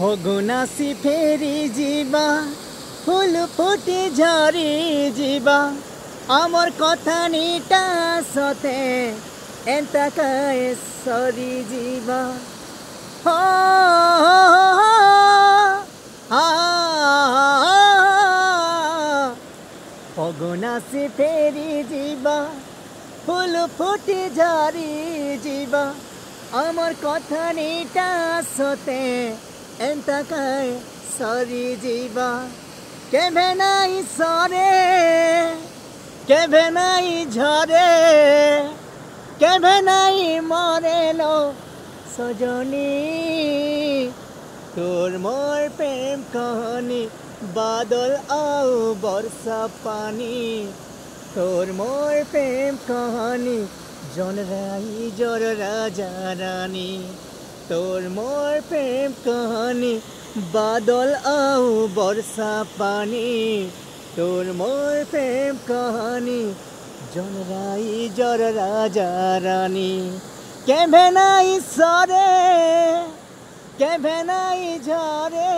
হগুনাসি ফেরি যা ফুল ফুটি ঝরি যা আমার কথা নিটা সতে এন্তাকায় সরি যা হগুনাসি ফেরি যা ফুল ফুটি ঝরি যা আমার কথা নিটা সতে এন্তাকায় সরি যা কেভে নাই সরে কেভে নাই ঝরে কেভে নাই মরেলো সজনী তোর মোর প্রেম কাহানি বাদল আও বর্ষা পানি তোর মোর প্রেম কাহানি জনরাই জর রাজা রানী তোর মোর প্রেম কাহানি বাদল আও বর্ষা পানি তোর মোর প্রেম কাহানি জনরাই জর রাজা রানী কেভে নাই সরে কেভে নাই ঝরে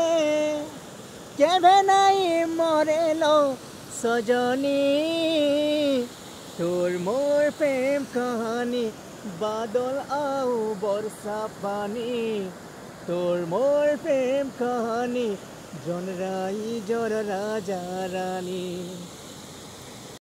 কেভে নাই মরেলো সজনী তোর মোর প্রেম কাহানি বাদল আও বর্ষা পানি তোর মোর প্রেম কাহানি জনরাই জর রাজা রানী।